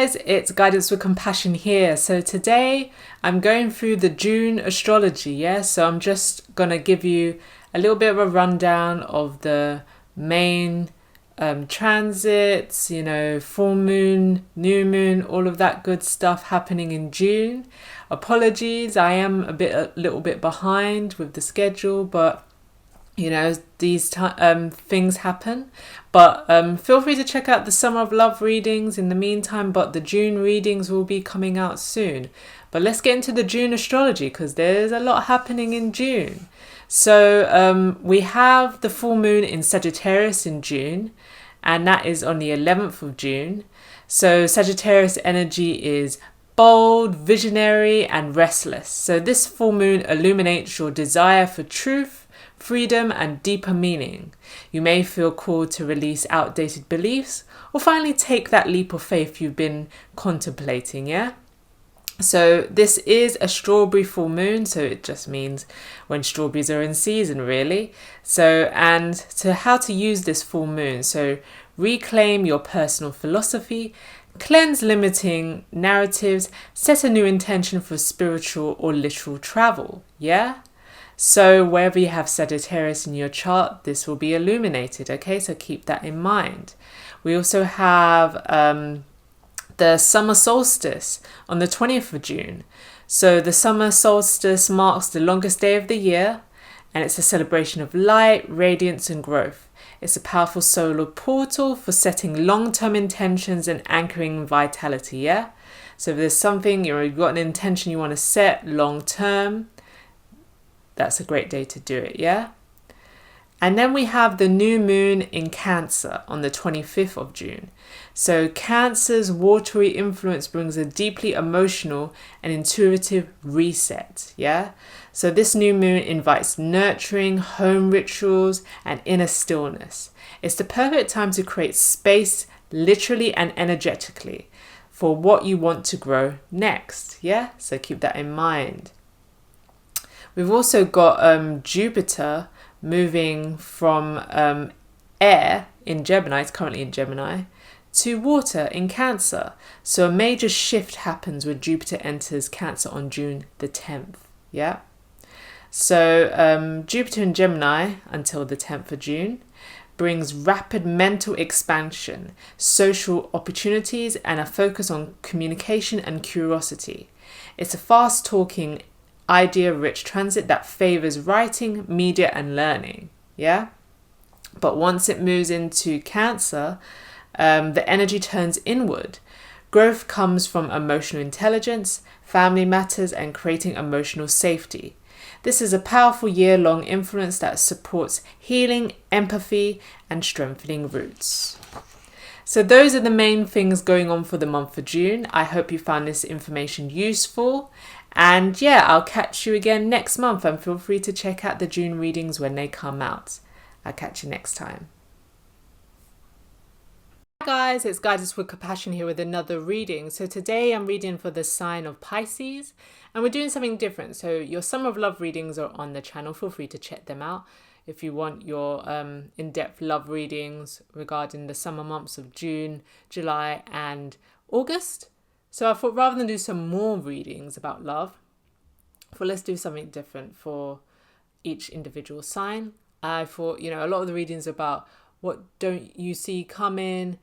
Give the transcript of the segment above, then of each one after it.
guys, it's Guidance with Compassion here. So today I'm going through the June astrology, yeah? So I'm just going to give you a little bit of a rundown of the main transits, full moon, new moon, all of that good stuff happening in June. Apologies, I am a little bit behind with the schedule, but these things happen. But feel free to check out the Summer of Love readings in the meantime, but the June readings will be coming out soon. But let's get into the June astrology because there's a lot happening in June. So we have the full moon in Sagittarius in June, and that is on the 11th of June. So Sagittarius energy is bold, visionary, and restless. So this full moon illuminates your desire for truth, freedom, and deeper meaning. You may feel called to release outdated beliefs or finally take that leap of faith you've been contemplating, yeah? So this is a strawberry full moon, so it just means when strawberries are in season, really. And how to use this full moon. So reclaim your personal philosophy, cleanse limiting narratives, set a new intention for spiritual or literal travel, yeah? So wherever you have Sagittarius in your chart, this will be illuminated, okay? So keep that in mind. We also have the summer solstice on the 20th of June. So the summer solstice marks the longest day of the year, and it's a celebration of light, radiance, and growth. It's a powerful solar portal for setting long-term intentions and anchoring vitality, yeah? So if there's something, you've got an intention you want to set long-term, that's a great day to do it, yeah? And then we have the new moon in Cancer on the 25th of June. So Cancer's watery influence brings a deeply emotional and intuitive reset, yeah? So this new moon invites nurturing, home rituals, and inner stillness. It's the perfect time to create space, literally and energetically, for what you want to grow next, yeah? So keep that in mind. We've also got Jupiter moving from air in Gemini, it's currently in Gemini, to water in Cancer. So a major shift happens when Jupiter enters Cancer on June the 10th, yeah? So Jupiter in Gemini until the 10th of June brings rapid mental expansion, social opportunities, and a focus on communication and curiosity. It's a fast-talking, idea-rich transit that favors writing, media, and learning, yeah? But once it moves into Cancer, the energy turns inward. Growth comes from emotional intelligence, family matters, and creating emotional safety. This is a powerful year-long influence that supports healing, empathy, and strengthening roots. So those are the main things going on for the month of June. I hope you found this information useful. And yeah, I'll catch you again next month, and feel free to check out the June readings when they come out. I'll catch you next time. Hi guys, it's Guidance with Compassion here with another reading. So today I'm reading for the sign of Pisces, and we're doing something different. So your Summer of Love readings are on the channel. Feel free to check them out if you want your in-depth love readings regarding the summer months of June, July, and August. So I thought rather than do some more readings about love, let's do something different for each individual sign. I thought, a lot of the readings about what don't you see coming,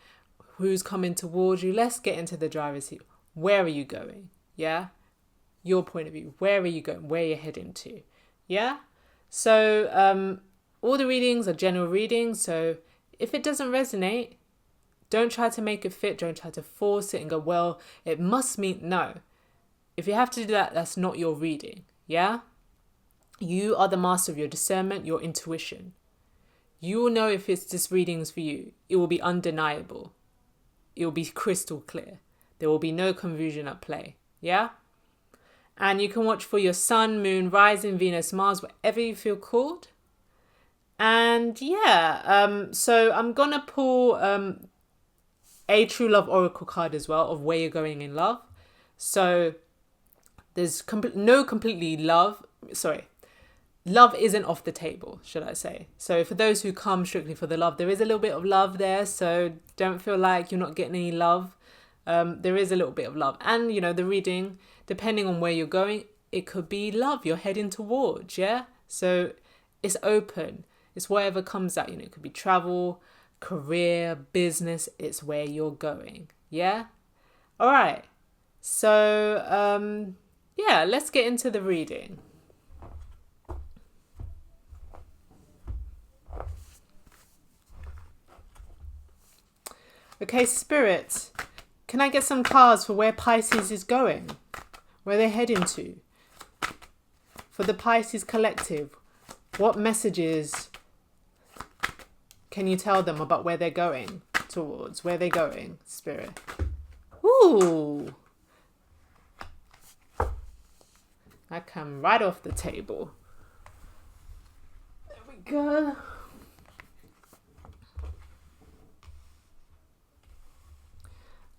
who's coming towards you. Let's get into the driver's seat. Where are you going? Yeah? Your point of view. Where are you going? Where you're heading to? Yeah? So all the readings are general readings. So if it doesn't resonate, don't try to make it fit. Don't try to force it and go, well, it must mean no. If you have to do that, that's not your reading. Yeah? You are the master of your discernment, your intuition. You will know if this reading's for you. It will be undeniable. It will be crystal clear. There will be no confusion at play. Yeah? And you can watch for your sun, moon, rising, Venus, Mars, whatever you feel called. And yeah, so I'm going to pull a True Love Oracle card as well of where you're going in love. So there's no completely love. Love isn't off the table, should I say. So for those who come strictly for the love, there is a little bit of love there. So don't feel like you're not getting any love. there is a little bit of love. And, you know, the reading, depending on where you're going, it could be love you're heading towards, yeah? So it's open. It's whatever comes out, you know, it could be travel, career, business. It's where you're going, yeah? All right. So, yeah, let's get into the reading. Okay, Spirit, can I get some cards for where Pisces is going? Where they're heading to? For the Pisces collective, what messages can you tell them about where they're going towards? Where they're going, Spirit? Ooh. That came right off the table. There we go.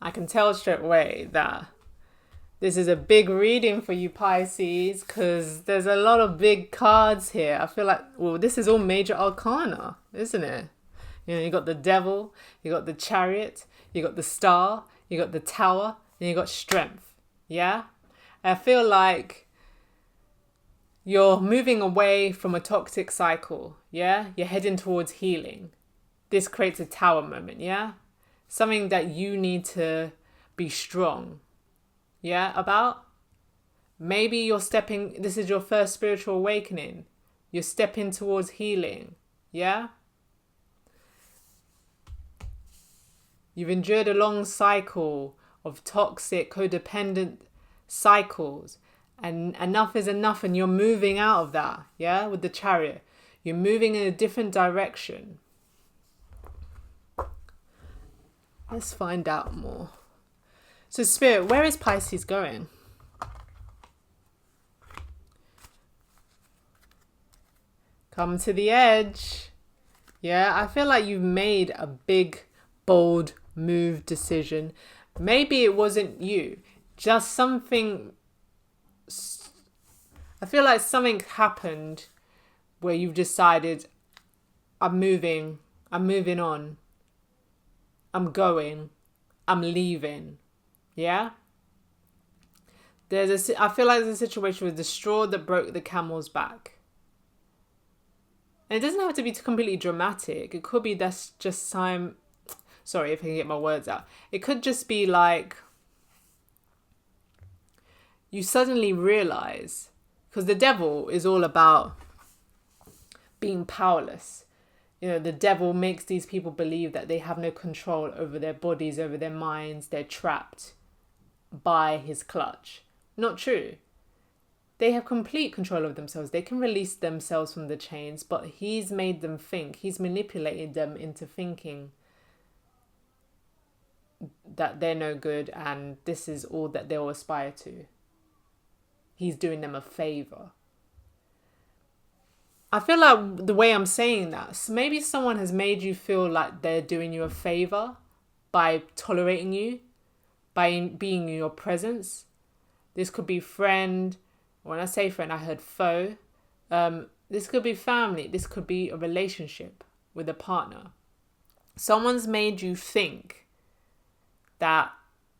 I can tell straight away that this is a big reading for you, Pisces, because there's a lot of big cards here. I feel like, well, this is all major arcana, isn't it? You know, you got the Devil, you got the Chariot, you got the Star, you got the Tower, and you got Strength. Yeah? I feel like you're moving away from a toxic cycle. Yeah? You're heading towards healing. This creates a Tower moment. Yeah? Something that you need to be strong. Yeah, about? Maybe you're stepping, this is your first spiritual awakening. You're stepping towards healing. Yeah? You've endured a long cycle of toxic, codependent cycles. And enough is enough, and you're moving out of that. Yeah? With the Chariot. You're moving in a different direction. Let's find out more. So, Spirit, where is Pisces going? Come to the edge. Yeah, I feel like you've made a big, bold move, decision. Maybe it wasn't you. Just something... I feel like something happened where you've decided, I'm moving on. I'm going. I'm leaving. Yeah? I feel like there's a situation with the straw that broke the camel's back. And it doesn't have to be completely dramatic. It could be that's just time... Sorry if I can get my words out. It could just be like... You suddenly realize... Because the Devil is all about being powerless. You know, the Devil makes these people believe that they have no control over their bodies, over their minds. They're trapped by his clutch. Not true. They have complete control of themselves. They can release themselves from the chains, but he's made them think. He's manipulated them into thinking that they're no good and this is all that they'll aspire to. He's doing them a favor. I feel like the way I'm saying that, maybe someone has made you feel like they're doing you a favor by tolerating you, by being in your presence. This could be friend. When I say friend, I heard foe. This could be family. This could be a relationship with a partner. Someone's made you think that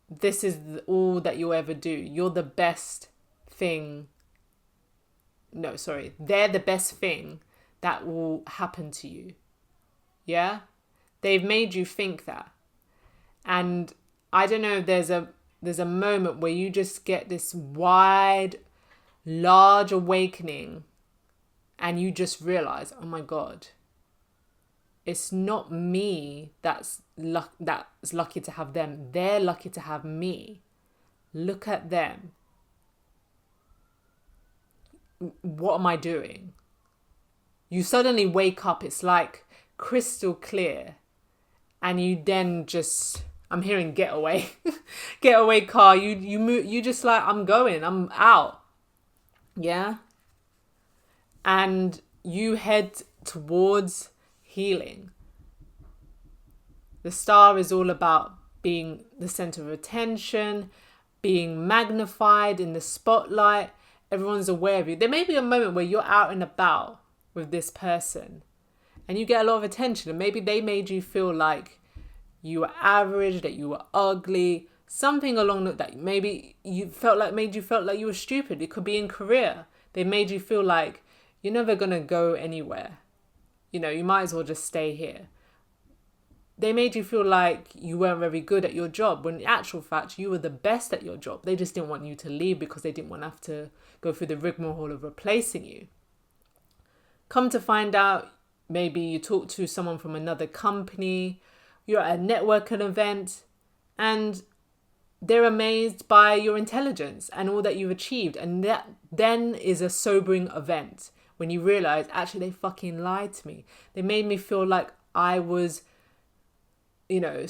this is all that you'll ever do. You're the best thing. No, sorry. They're the best thing that will happen to you. Yeah? They've made you think that. And I don't know, there's a moment where you just get this wide, large awakening and you just realize, oh my God, it's not me that's lucky to have them. They're lucky to have me. Look at them. What am I doing? You suddenly wake up. It's like crystal clear. And you then just... I'm hearing getaway. Getaway car. You just like, I'm going. I'm out. Yeah? And you head towards healing. The star is all about being the center of attention, being magnified in the spotlight. Everyone's aware of you. There may be a moment where you're out and about with this person and you get a lot of attention, and maybe they made you feel like you were average, that you were ugly, Something along that maybe made you felt like you were stupid. It could be in career. They made you feel like you're never gonna go anywhere. You might as well just stay here. They made you feel like you weren't very good at your job, when in actual fact you were the best at your job. They just didn't want you to leave because they didn't want to have to go through the rigmarole of replacing you. Come to find out, maybe you talk to someone from another company, you're at a networking event, and they're amazed by your intelligence and all that you've achieved. And that then is a sobering event when you realize, actually, they fucking lied to me. They made me feel like I was, the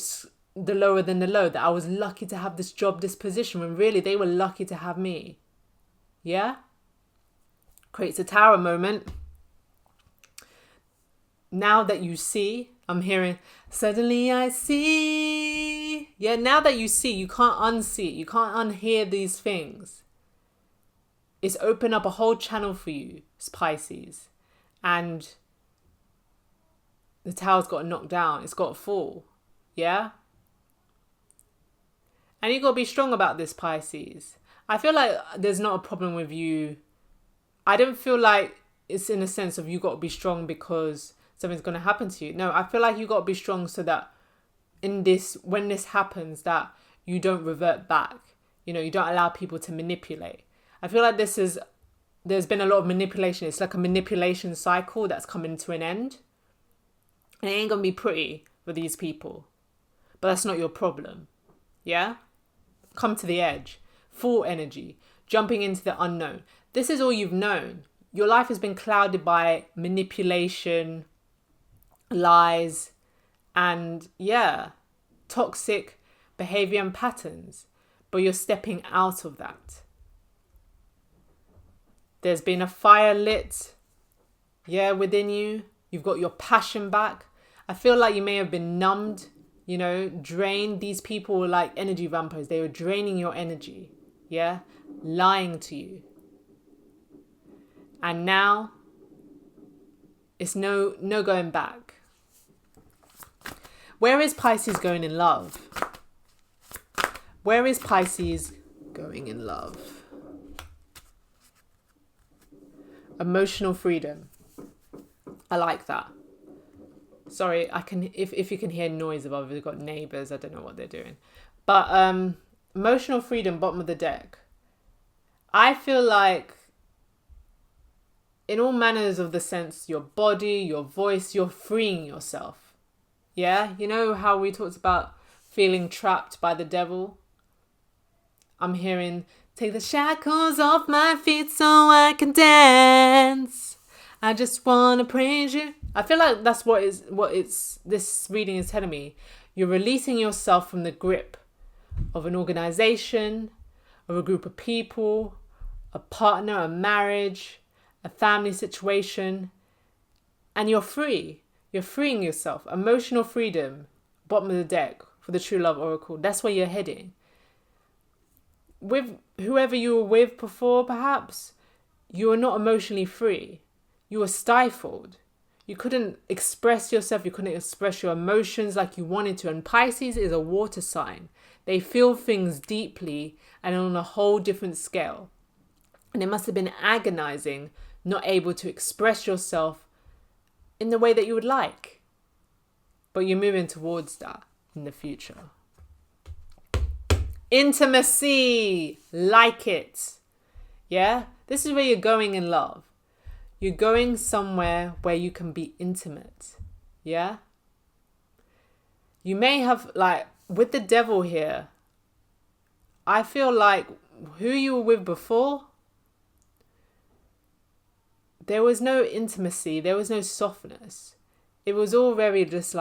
lower than the low, that I was lucky to have this job, this position, when really they were lucky to have me. Yeah? Creates a tower moment. Now that you see, I'm hearing, suddenly I see. Yeah, now that you see, you can't unsee it. You can't unhear these things. It's opened up a whole channel for you, Pisces. And the tower's got to knock down. It's got to fall. Yeah? And you got to be strong about this, Pisces. I feel like there's not a problem with you. I don't feel like it's in a sense of you got to be strong because something's going to happen to you. No, I feel like you got to be strong so that when this happens, that you don't revert back. You don't allow people to manipulate. I feel like there's been a lot of manipulation. It's like a manipulation cycle that's coming to an end. And it ain't going to be pretty for these people. But that's not your problem. Yeah? Come to the edge. Full energy. Jumping into the unknown. This is all you've known. Your life has been clouded by manipulation, lies, and toxic behavior and patterns. But you're stepping out of that. There's been a fire lit, within you. You've got your passion back. I feel like you may have been numbed, drained. These people were like energy vampires. They were draining your energy, lying to you. And now, it's no going back. Where is Pisces going in love? Where is Pisces going in love? Emotional freedom. I like that. Sorry, I can if you can hear noise above, we've got neighbours, I don't know what they're doing. But emotional freedom, bottom of the deck. I feel like in all manners of the sense, your body, your voice, you're freeing yourself. Yeah? You know how we talked about feeling trapped by the devil? I'm hearing, take the shackles off my feet so I can dance. I just want to praise you. I feel like that's this reading is telling me. You're releasing yourself from the grip of an organization, of a group of people, a partner, a marriage, a family situation, and you're free. You're freeing yourself. Emotional freedom, bottom of the deck for the True Love Oracle. That's where you're heading. With whoever you were with before, perhaps, you are not emotionally free. You were stifled. You couldn't express yourself. You couldn't express your emotions like you wanted to. And Pisces is a water sign. They feel things deeply and on a whole different scale. And it must have been agonizing not able to express yourself in the way that you would like. But you're moving towards that in the future. Intimacy. Like it. Yeah? This is where you're going in love. You're going somewhere where you can be intimate. Yeah? You may have, with the devil here, I feel like who you were with before, there was no intimacy. There was no softness. It was all very just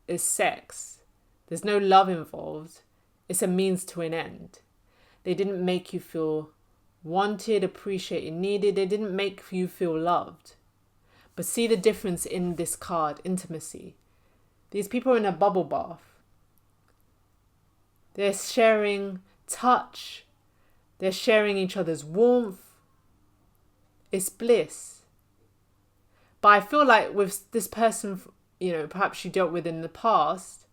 it's sex. There's no love involved. It's a means to an end. They didn't make you feel wanted, appreciated, needed. They didn't make you feel loved. But see the difference in this card, intimacy. These people are in a bubble bath. They're sharing touch. They're sharing each other's warmth. It's bliss. But I feel like with this person, perhaps you dealt with in the past,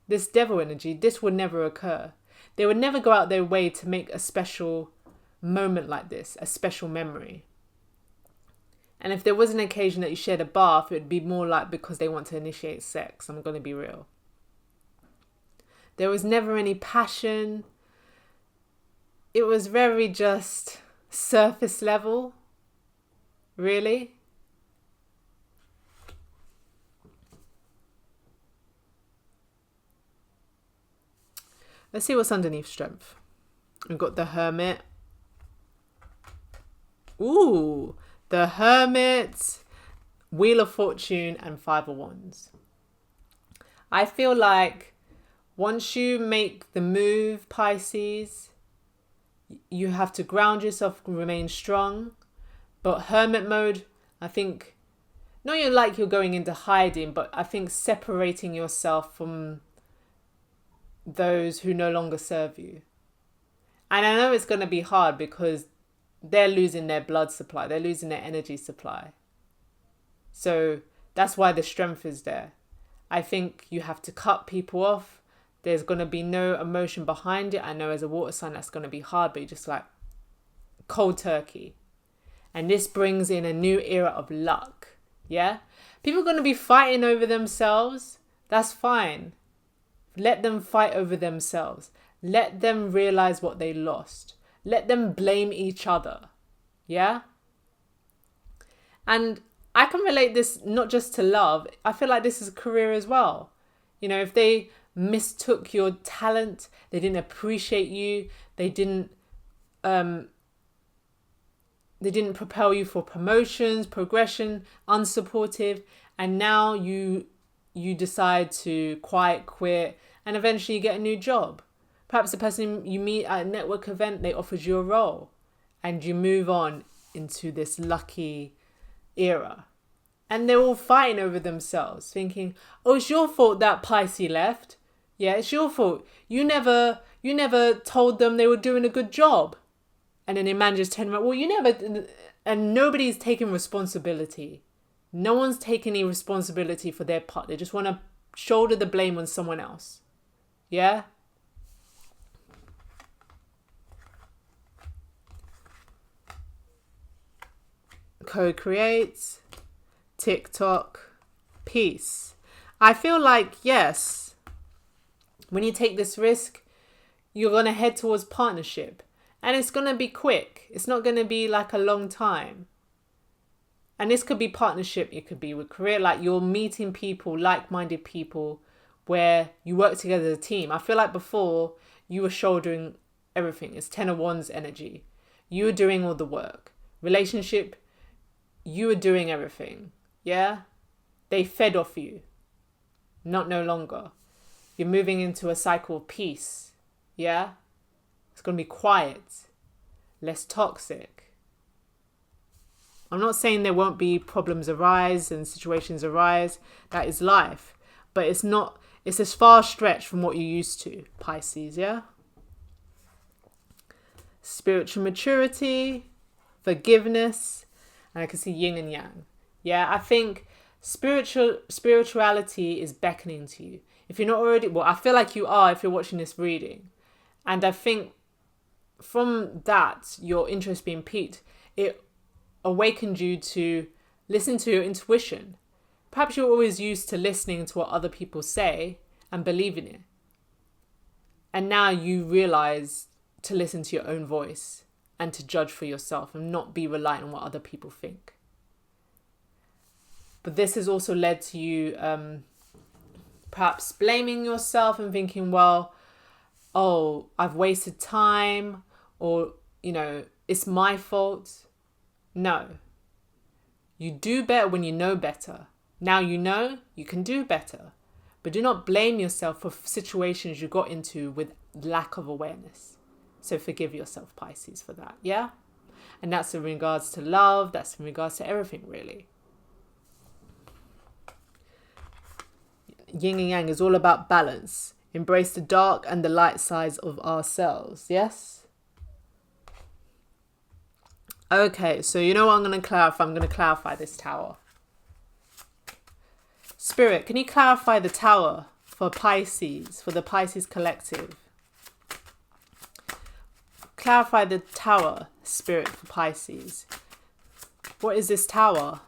this devil energy, this would never occur. They would never go out their way to make a special moment like this, a special memory. And if there was an occasion that you shared a bath, it would be more like because they want to initiate sex. I'm going to be real. There was never any passion. It was very just surface level, really. Let's see what's underneath strength. We've got the Hermit. Ooh, the Hermit, Wheel of Fortune, and Five of Wands. I feel like once you make the move, Pisces, you have to ground yourself, remain strong. But Hermit mode, I think, not like you're going into hiding, but I think separating yourself from those who no longer serve you. And I know it's going to be hard because they're losing their blood supply. They're losing their energy supply. So that's why the strength is there. I think you have to cut people off. There's going to be no emotion behind it. I know as a water sign that's going to be hard, but you're just like cold turkey. And this brings in a new era of luck. Yeah? People are going to be fighting over themselves. That's fine. Let them fight over themselves. Let them realize what they lost. Let them blame each other. Yeah? And I can relate this not just to love. I feel like this is a career as well. You know, if they mistook your talent, they didn't appreciate you, they didn't propel you for promotions, progression, unsupportive, and now you decide to quit, and eventually you get a new job. Perhaps the person you meet at a network event, they offered you a role, and you move on into this lucky era. And they're all fighting over themselves, thinking, oh, it's your fault that Pisces left. Yeah, it's your fault. You never told them they were doing a good job. And then the man just turned around, well, you never, and nobody's taking responsibility. No one's taking any responsibility for their part. They just want to shoulder the blame on someone else. Yeah? Co-create, TikTok, peace. I feel like, yes, when you take this risk, you're going to head towards partnership. And it's going to be quick. It's not going to be like a long time. And this could be partnership. It could be with career. Like you're meeting people, like-minded people, where you work together as a team. I feel like before you were shouldering everything. It's 10 of Wands energy. You were doing all the work. Relationship, you were doing everything. Yeah? They fed off you. Not no longer. You're moving into a cycle of peace. Yeah? It's going to be quiet. Less toxic. I'm not saying there won't be problems arise and situations arise. That is life. But it's a far stretch from what you're used to, Pisces, yeah? Spiritual maturity, forgiveness, and I can see yin and yang. Yeah, I think spirituality is beckoning to you. If you're not already, well, I feel like you are if you're watching this reading. And I think from that, your interest being piqued, it awakened you to listen to your intuition. Perhaps you're always used to listening to what other people say and believing it. And now you realize to listen to your own voice and to judge for yourself and not be reliant on what other people think. But this has also led to you perhaps blaming yourself and thinking, well, oh, I've wasted time, or, you know, it's my fault. No. You do better when you know better. Now you know, you can do better. But do not blame yourself for situations you got into with lack of awareness. So forgive yourself, Pisces, for that, yeah? And that's in regards to love, that's in regards to everything, really. Yin and Yang is all about balance. Embrace the dark and the light sides of ourselves, yes? Okay, so you know what I'm going to clarify? I'm going to clarify this tower. Spirit, can you clarify the tower for Pisces, for the Pisces collective? clarify the Tower spirit for Pisces. What is this Tower?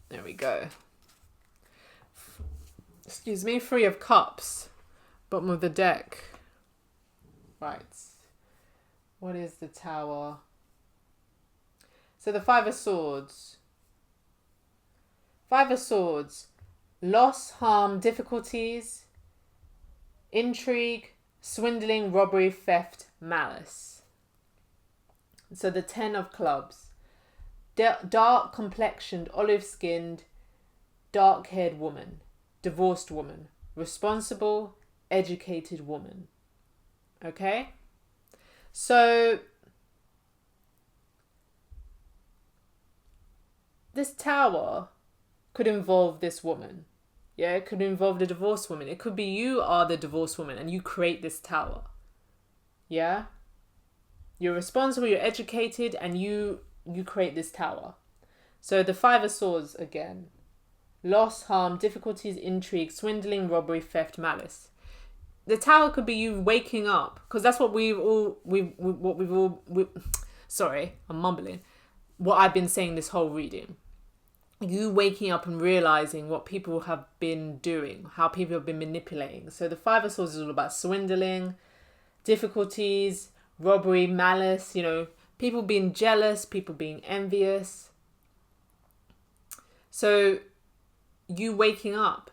There we go. Excuse me, 3 of Cups. Bottom of the deck. Right. What is the Tower? So the 5 of Swords. 5 of Swords. Loss, harm, difficulties, intrigue, swindling, robbery, theft, malice. So the 10 of Clubs. Dark complexioned, olive skinned, dark haired woman. Divorced woman. Responsible, educated woman. Okay? So this Tower could involve this woman. Yeah, it could involve the divorced woman. It could be you are the divorced woman and you create this Tower. Yeah? You're responsible, you're educated, and you create this Tower. So the 5 of Swords again. Loss, harm, difficulties, intrigue, swindling, robbery, theft, malice. The Tower could be you waking up, because that's what sorry, I'm mumbling. What I've been saying this whole reading. You waking up and realizing what people have been doing, how people have been manipulating. So the 5 of Swords is all about swindling, difficulties, robbery, malice, people being jealous, people being envious. So you waking up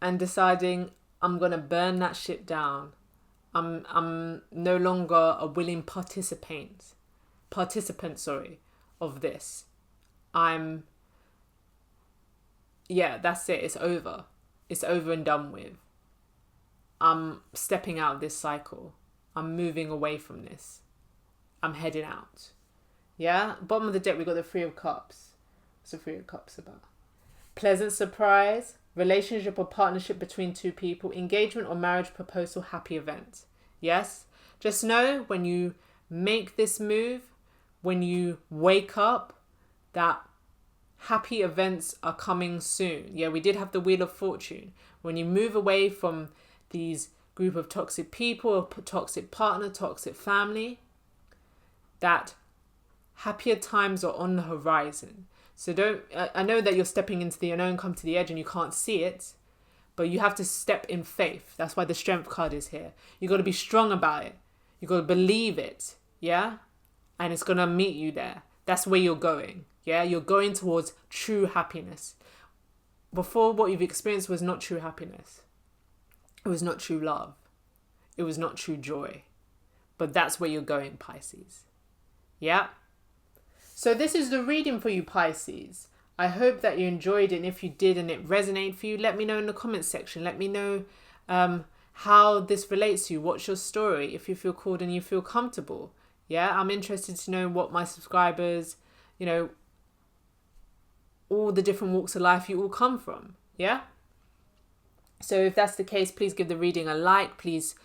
and deciding, I'm going to burn that shit down. I'm no longer a willing participant, of this. That's it. It's over. It's over and done with. I'm stepping out of this cycle. I'm moving away from this. I'm heading out. Yeah? Bottom of the deck, we got the 3 of Cups. What's the 3 of Cups about? Pleasant surprise, relationship or partnership between 2 people, engagement or marriage proposal, happy event. Yes? Just know when you make this move, when you wake up, that happy events are coming soon. Yeah, we did have the Wheel of Fortune. When you move away from these group of toxic people, or toxic partner, toxic family, that happier times are on the horizon. So I know that you're stepping into the unknown, come to the edge and you can't see it, but you have to step in faith. That's why the Strength card is here. You got to be strong about it. You got to believe it. Yeah. And it's going to meet you there. That's where you're going. Yeah. You're going towards true happiness. Before, what you've experienced was not true happiness. It was not true love. It was not true joy. But that's where you're going, Pisces. Yeah. So this is the reading for you, Pisces. I hope that you enjoyed it. And if you did and it resonated for you, let me know in the comments section. Let me know how this relates to you. What's your story? If you feel called and you feel comfortable. Yeah, I'm interested to know what my subscribers, all the different walks of life you all come from. Yeah. So if that's the case, please give the reading a like. Please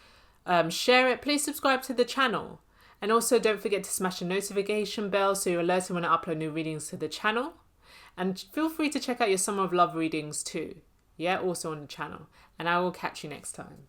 share it. Please subscribe to the channel. And also don't forget to smash the notification bell so you're alerted when I upload new readings to the channel. And feel free to check out your Summer of Love readings too. Yeah, also on the channel. And I will catch you next time.